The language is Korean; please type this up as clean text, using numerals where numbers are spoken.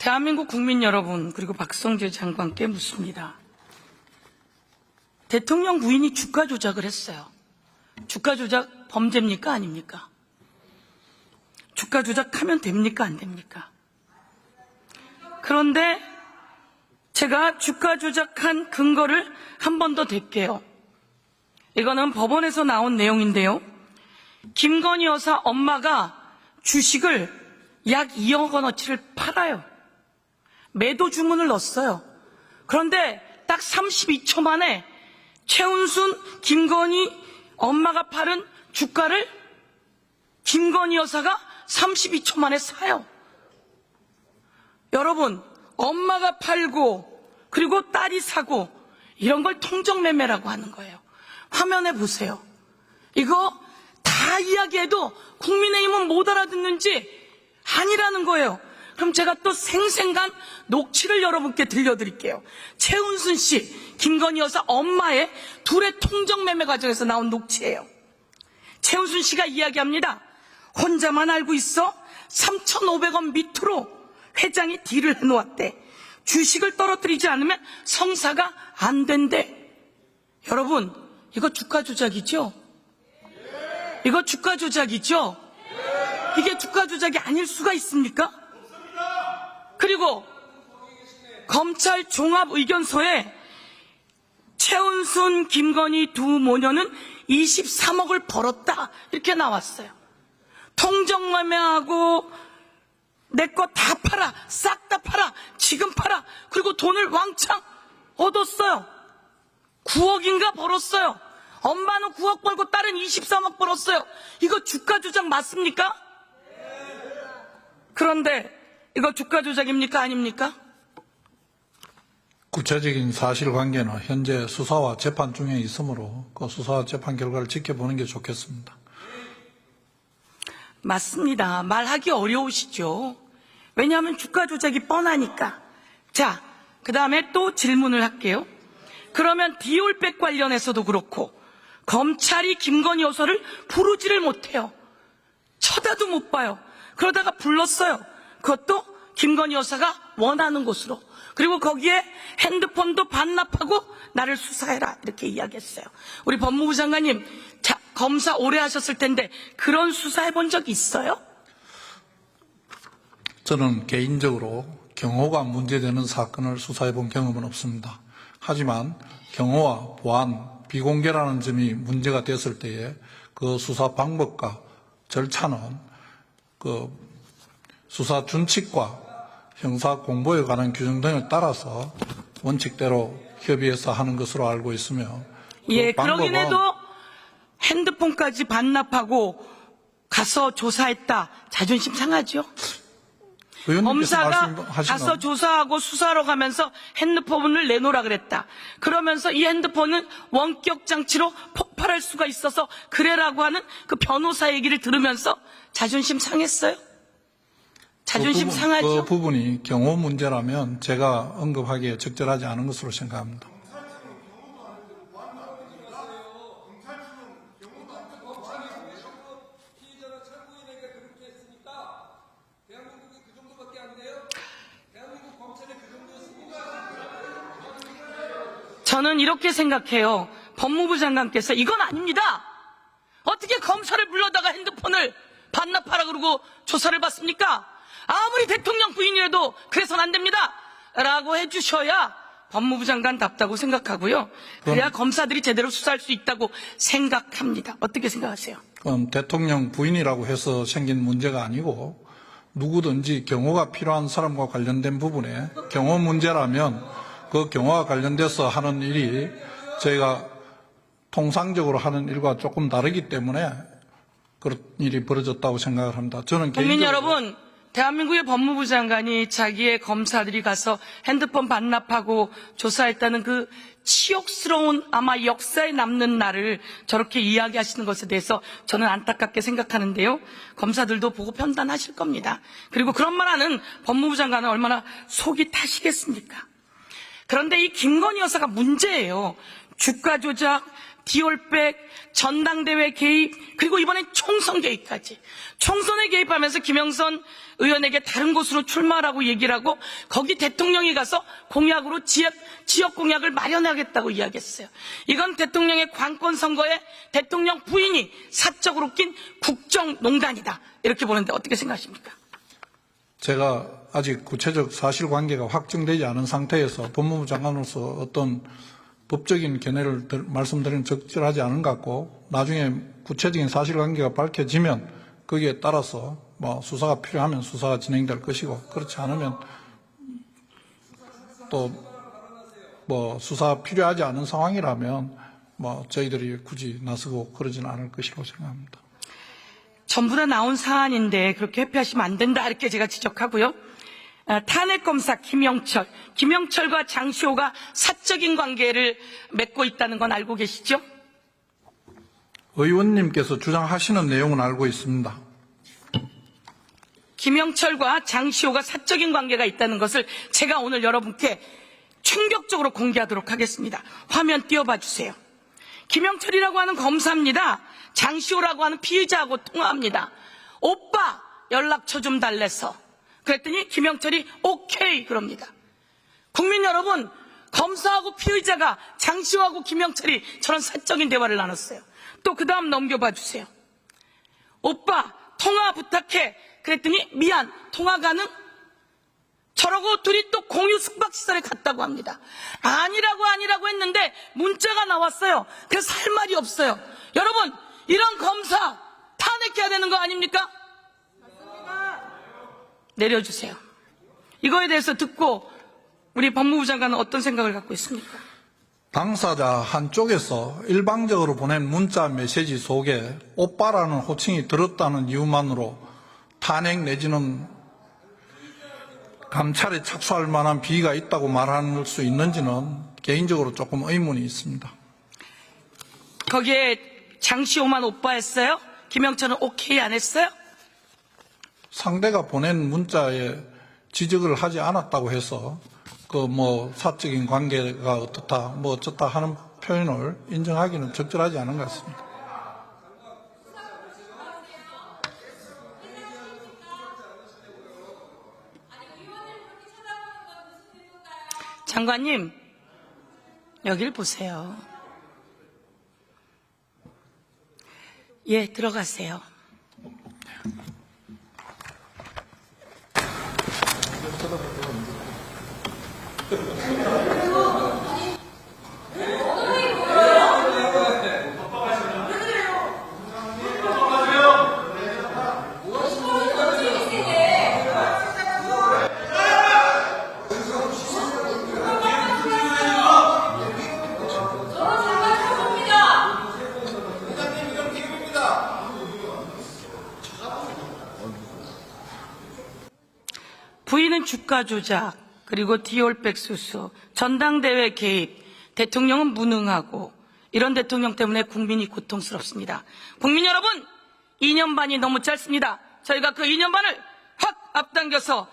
대한민국 국민 여러분, 그리고 박성재 장관께 묻습니다. 대통령 부인이 주가 조작을 했어요. 주가 조작 범죄입니까? 아닙니까? 주가 조작하면 됩니까? 안 됩니까? 그런데 제가 주가 조작한 근거를 한 번 더 댈게요. 이거는 법원에서 나온 내용인데요. 김건희 여사 엄마가 주식을 약 2억 원어치를 팔아요. 매도 주문을 넣었어요. 그런데 딱 32초 만에 최은순, 김건희 엄마가 팔은 주가를 김건희 여사가 32초 만에 사요. 여러분, 엄마가 팔고 그리고 딸이 사고 이런 걸 통정매매라고 하는 거예요. 화면에 보세요. 이거 다 이야기해도 국민의힘은 못 알아듣는지 아니라는 거예요. 그럼 제가 또 생생한 녹취를 여러분께 들려드릴게요. 최은순 씨, 김건희 여사 엄마의 둘의 통정매매 과정에서 나온 녹취예요. 최은순 씨가 이야기합니다. 혼자만 알고 있어 3,500원 밑으로 회장이 딜을 해놓았대. 주식을 떨어뜨리지 않으면 성사가 안 된대. 여러분, 이거 주가 조작이죠? 이거 주가 조작이죠? 이게 주가 조작이 아닐 수가 있습니까? 그리고 검찰 종합의견서에 최은순, 김건희 두 모녀는 23억을 벌었다 이렇게 나왔어요. 통정매매하고 내 거 다 팔아, 싹 다 팔아, 지금 팔아, 그리고 돈을 왕창 얻었어요. 9억인가 벌었어요. 엄마는 9억 벌고 딸은 23억 벌었어요. 이거 주가 조작 맞습니까? 그런데 이거 주가 조작입니까? 아닙니까? 구체적인 사실관계는 현재 수사와 재판 중에 있으므로 그 수사와 재판 결과를 지켜보는 게 좋겠습니다. 맞습니다. 말하기 어려우시죠. 왜냐하면 주가 조작이 뻔하니까. 자, 그 다음에 또 질문을 할게요. 그러면 디올백 관련해서도 그렇고 검찰이 김건희 여사를 부르지를 못해요. 쳐다도 못 봐요. 그러다가 불렀어요. 그것도 김건희 여사가 원하는 곳으로. 그리고 거기에 핸드폰도 반납하고 나를 수사해라 이렇게 이야기했어요. 우리 법무부 장관님, 검사 오래 하셨을 텐데 그런 수사해 본 적 있어요? 저는 개인적으로 경호가 문제되는 사건을 수사해 본 경험은 없습니다. 하지만 경호와 보안, 비공개라는 점이 문제가 됐을 때에 그 수사 방법과 절차는 그 수사 준칙과 형사 공보에 관한 규정 등을 따라서 원칙대로 협의해서 하는 것으로 알고 있으며 예, 그러긴 해도 핸드폰까지 반납하고 가서 조사했다. 자존심 상하죠? 검사가 가서 조사하고 수사하러 가면서 핸드폰을 내놓으라 그랬다. 그러면서 이 핸드폰은 원격 장치로 폭발할 수가 있어서 그래라고 하는 그 변호사 얘기를 들으면서 자존심 상했어요? 자존심 상하죠? 그 부분이 경호 문제라면 제가 언급하기에 적절하지 않은 것으로 생각합니다. 저는 이렇게 생각해요. 법무부 장관께서 이건 아닙니다. 어떻게 검사를 불러다가 핸드폰을 반납하라 그러고 조사를 받습니까? 아무리 대통령 부인이라도 그래서는 안 됩니다 라고 해주셔야 법무부 장관답다고 생각하고요. 그래야 검사들이 제대로 수사할 수 있다고 생각합니다. 어떻게 생각하세요? 그럼 대통령 부인이라고 해서 생긴 문제가 아니고 누구든지 경호가 필요한 사람과 관련된 부분에 경호 문제라면 그 경호와 관련돼서 하는 일이 저희가 통상적으로 하는 일과 조금 다르기 때문에 그런 일이 벌어졌다고 생각을 합니다. 저는 국민 여러분, 대한민국의 법무부 장관이 자기의 검사들이 가서 핸드폰 반납하고 조사했다는 그 치욕스러운 아마 역사에 남는 날을 저렇게 이야기하시는 것에 대해서 저는 안타깝게 생각하는데요. 검사들도 보고 판단하실 겁니다. 그리고 그런 말 하는 법무부 장관은 얼마나 속이 타시겠습니까? 그런데 이 김건희 여사가 문제예요. 주가 조작, 디올백, 전당대회 개입, 그리고 이번엔 총선 개입까지. 총선에 개입하면서 김영선 의원에게 다른 곳으로 출마하라고 얘기를 하고 거기 대통령이 가서 공약으로 지역 공약을 마련하겠다고 이야기했어요. 이건 대통령의 관권 선거에 대통령 부인이 사적으로 낀 국정농단이다. 이렇게 보는데 어떻게 생각하십니까? 제가 아직 구체적 사실관계가 확정되지 않은 상태에서 법무부 장관으로서 어떤 법적인 견해를 말씀드리는 적절하지 않은 것 같고, 나중에 구체적인 사실관계가 밝혀지면 거기에 따라서 뭐 수사가 필요하면 수사가 진행될 것이고, 그렇지 않으면 또 뭐 수사 필요하지 않은 상황이라면 뭐 저희들이 굳이 나서고 그러지는 않을 것이라고 생각합니다. 전부 다 나온 사안인데 그렇게 회피하시면 안 된다 이렇게 제가 지적하고요. 탄핵검사 김영철과 장시호가 사적인 관계를 맺고 있다는 건 알고 계시죠? 의원님께서 주장하시는 내용은 알고 있습니다. 김영철과 장시호가 사적인 관계가 있다는 것을 제가 오늘 여러분께 충격적으로 공개하도록 하겠습니다. 화면 띄워봐 주세요. 김영철이라고 하는 검사입니다. 장시호라고 하는 피의자하고 통화합니다. 오빠 연락처 좀 달래서. 그랬더니 김영철이 오케이 그럽니다. 국민 여러분, 검사하고 피의자가 장시호하고 김영철이 저런 사적인 대화를 나눴어요. 또 그 다음 넘겨봐 주세요. 오빠 통화 부탁해. 그랬더니 미안 통화 가능? 저러고 둘이 또 공유 숙박시설에 갔다고 합니다. 아니라고 했는데 문자가 나왔어요. 그래서 할 말이 없어요. 여러분, 이런 검사 탄핵해야 되는 거 아닙니까? 내려주세요. 이거에 대해서 듣고 우리 법무부 장관은 어떤 생각을 갖고 있습니까? 당사자 한쪽에서 일방적으로 보낸 문자 메시지 속에 오빠라는 호칭이 들었다는 이유만으로 탄핵 내지는 감찰에 착수할 만한 비위가 있다고 말할 수 있는지는 개인적으로 조금 의문이 있습니다. 거기에 장시호만 오빠였어요? 김영철은 오케이 안 했어요? 상대가 보낸 문자에 지적을 하지 않았다고 해서 그 뭐 사적인 관계가 어떻다 뭐 어쩌다 하는 표현을 인정하기는 적절하지 않은 것 같습니다. 장관님, 여길 보세요. 예, 들어가세요. 부인은 주가 조작, 그리고 디올백 수수, 전당대회 개입, 대통령은 무능하고 이런 대통령 때문에 국민이 고통스럽습니다. 국민 여러분, 2년 반이 너무 짧습니다. 저희가 그 2년 반을 확 앞당겨서